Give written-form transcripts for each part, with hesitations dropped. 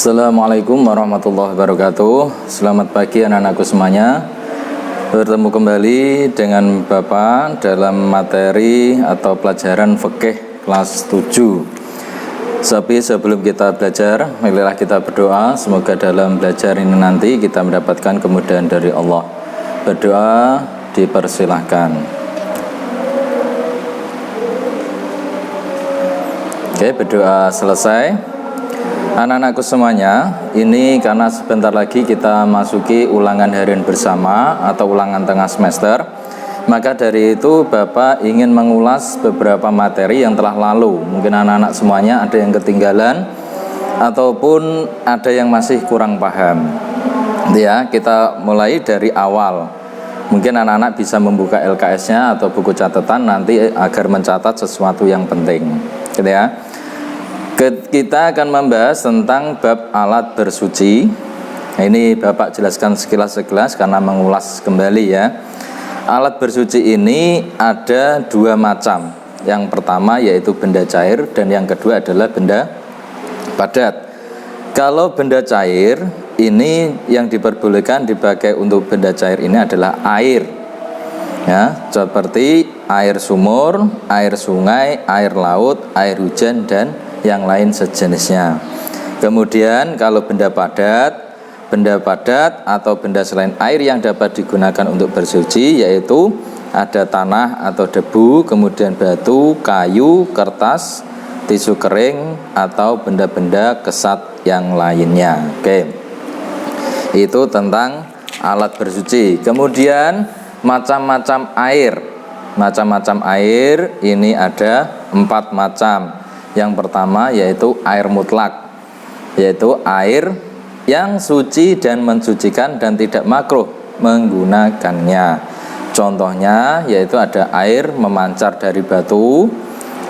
Assalamualaikum warahmatullahi wabarakatuh. Selamat pagi anak-anakku semuanya. Bertemu kembali dengan Bapak dalam materi atau pelajaran fikih kelas 7. Tapi sebelum kita belajar, marilah kita berdoa. Semoga dalam belajar ini nanti kita mendapatkan kemudahan dari Allah. Berdoa dipersilahkan. Oke, berdoa selesai. Anak-anakku semuanya, ini karena sebentar lagi kita masuki ulangan harian bersama atau ulangan tengah semester, maka dari itu Bapak ingin mengulas beberapa materi yang telah lalu. Mungkin anak-anak semuanya ada yang ketinggalan ataupun ada yang masih kurang paham. Ya, kita mulai dari awal. Mungkin anak-anak bisa membuka LKS-nya atau buku catatan nanti agar mencatat sesuatu yang penting. Gitu ya. Kita akan membahas tentang bab alat bersuci. Nah, ini Bapak jelaskan sekilas karena mengulas kembali ya. Alat bersuci ini ada dua macam. Yang pertama yaitu benda cair dan yang kedua adalah benda padat. Kalau benda cair ini yang diperbolehkan dipakai untuk benda cair ini adalah air. Ya, seperti air sumur, air sungai, air laut, air hujan dan yang lain sejenisnya. Kemudian kalau benda padat atau benda selain air yang dapat digunakan untuk bersuci yaitu ada tanah atau debu, kemudian batu, kayu, kertas, tisu kering atau benda-benda kesat yang lainnya. Oke. Itu tentang alat bersuci. Kemudian macam-macam air. Macam-macam air ini ada 4 macam. Yang pertama yaitu air mutlak, yaitu air yang suci dan mensucikan dan tidak makruh menggunakannya. Contohnya yaitu ada air memancar dari batu,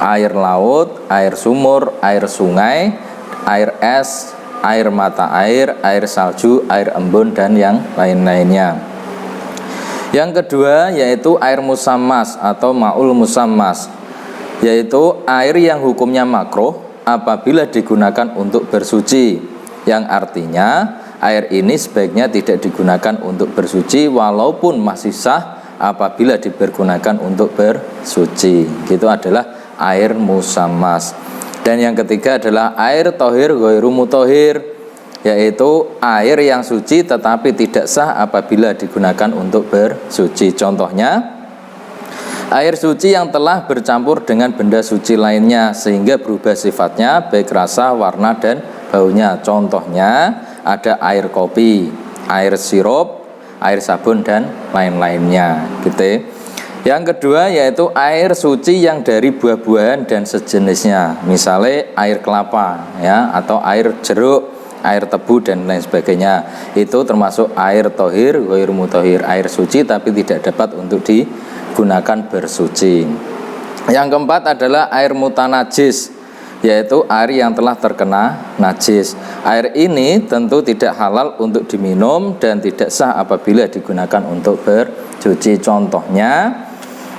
air laut, air sumur, air sungai, air es, air mata air, air salju, air embun dan yang lain-lainnya. Yang kedua yaitu air musammas atau maul musammas, yaitu air yang hukumnya makruh apabila digunakan untuk bersuci, yang artinya air ini sebaiknya tidak digunakan untuk bersuci walaupun masih sah apabila dipergunakan untuk bersuci. Itu adalah air musammas. Dan yang ketiga adalah air tohir ghairu mutohir, yaitu air yang suci tetapi tidak sah apabila digunakan untuk bersuci. Contohnya air suci yang telah bercampur dengan benda suci lainnya sehingga berubah sifatnya baik rasa, warna, dan baunya. Contohnya ada air kopi, air sirup, air sabun, dan lain-lainnya gitu. Yang kedua yaitu air suci yang dari buah-buahan dan sejenisnya, misalnya air kelapa ya, atau air jeruk, air tebu dan lain sebagainya. Itu termasuk air tohir ghairu mutohir, air suci tapi tidak dapat untuk digunakan bersuci. Yang keempat adalah air mutanajis, yaitu air yang telah terkena najis. Air ini tentu tidak halal untuk diminum dan tidak sah apabila digunakan untuk bersuci. Contohnya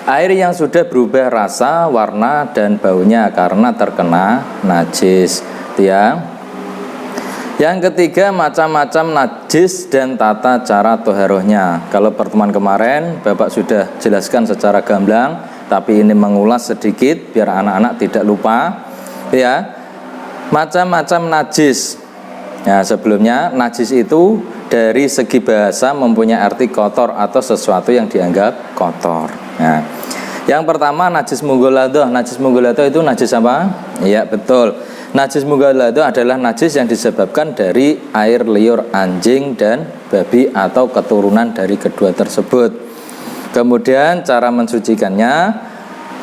air yang sudah berubah rasa, warna, dan baunya karena terkena najis ya. Yang ketiga macam-macam najis dan tata cara toharohnya. Kalau pertemuan kemarin Bapak sudah jelaskan secara gamblang, tapi ini mengulas sedikit biar anak-anak tidak lupa ya. Macam-macam najis. Nah, sebelumnya najis itu dari segi bahasa mempunyai arti kotor atau sesuatu yang dianggap kotor. Nah, yang pertama najis mughaladhah. Najis mughaladhah itu najis apa? Iya, betul. Najis mughaladhah adalah najis yang disebabkan dari air liur anjing dan babi atau keturunan dari kedua tersebut. Kemudian cara mensucikannya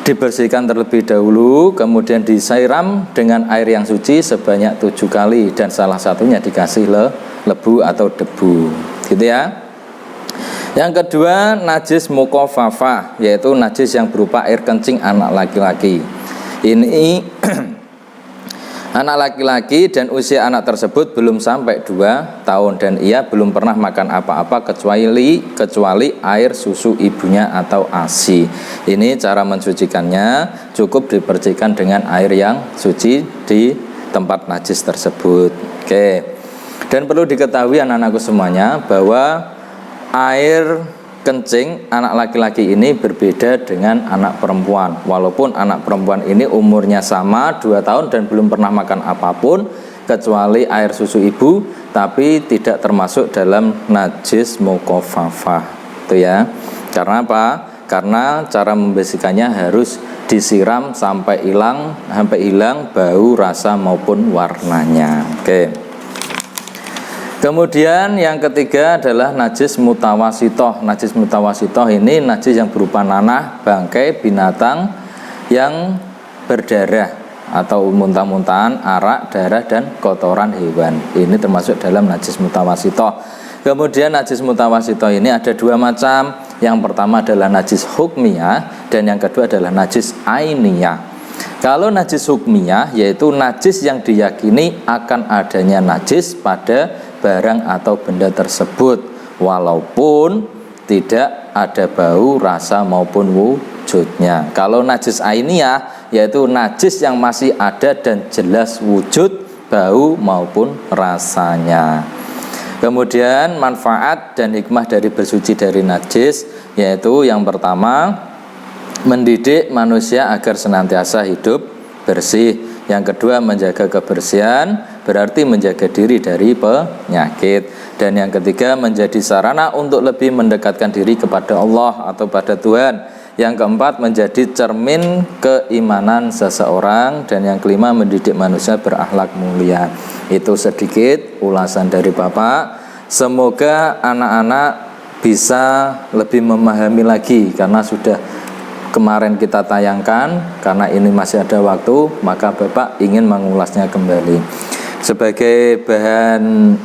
dibersihkan terlebih dahulu, kemudian disiram dengan air yang suci sebanyak 7 kali dan salah satunya dikasih lebu atau debu. Gitu ya. Yang kedua najis mukhafafah, yaitu najis yang berupa air kencing anak laki-laki. Ini anak laki-laki dan usia anak tersebut belum sampai 2 tahun dan ia belum pernah makan apa-apa kecuali air susu ibunya atau ASI. Ini cara mensucikannya, cukup dipercikan dengan air yang suci di tempat najis tersebut. Oke. Dan perlu diketahui anak-anakku semuanya bahwa air kencing anak laki-laki ini berbeda dengan anak perempuan. Walaupun anak perempuan ini umurnya sama 2 tahun dan belum pernah makan apapun kecuali air susu ibu, tapi tidak termasuk dalam najis mukhafafah. Itu ya. Karena apa? Karena cara membersihkannya harus disiram sampai hilang bau, rasa maupun warnanya. Oke. Kemudian yang ketiga adalah najis mutawasitoh. Najis mutawasitoh ini najis yang berupa nanah, bangkai binatang yang berdarah atau muntah-muntahan, arak, darah, dan kotoran hewan. Ini termasuk dalam najis mutawasitoh. Kemudian najis mutawasitoh ini ada 2 macam. Yang pertama adalah najis hukmiyah dan yang kedua adalah najis ainiyah. Kalau najis hukmiyah yaitu najis yang diyakini akan adanya najis pada barang atau benda tersebut walaupun tidak ada bau, rasa maupun wujudnya. Kalau najis ainiyah yaitu najis yang masih ada dan jelas wujud, bau maupun rasanya. Kemudian manfaat dan hikmah dari bersuci dari najis yaitu yang pertama mendidik manusia agar senantiasa hidup bersih. Yang kedua menjaga kebersihan berarti menjaga diri dari penyakit. Dan yang ketiga menjadi sarana untuk lebih mendekatkan diri kepada Allah atau pada Tuhan. Yang keempat menjadi cermin keimanan seseorang. Dan yang kelima mendidik manusia berakhlak mulia. Itu sedikit ulasan dari Bapak. Semoga anak-anak bisa lebih memahami lagi karena sudah kemarin kita tayangkan. Karena ini masih ada waktu, maka Bapak ingin mengulasnya kembali sebagai bahan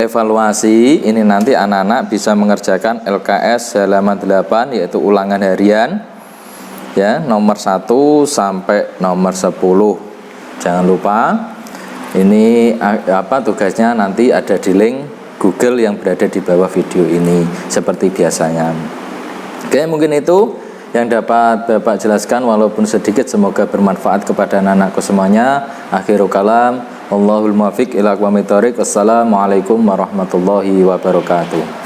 evaluasi. Ini nanti anak-anak bisa mengerjakan LKS halaman 8 yaitu ulangan harian ya, nomor 1 sampai nomor 10. Jangan lupa ini tugasnya nanti ada di link Google yang berada di bawah video ini seperti biasanya. Oke, mungkin itu yang dapat Bapak jelaskan walaupun sedikit, semoga bermanfaat kepada anak-anakku semuanya. Akhirul kalam, wallahul muwaffiq ila aqwamit thoriq. Wassalamualaikum warahmatullahi wabarakatuh.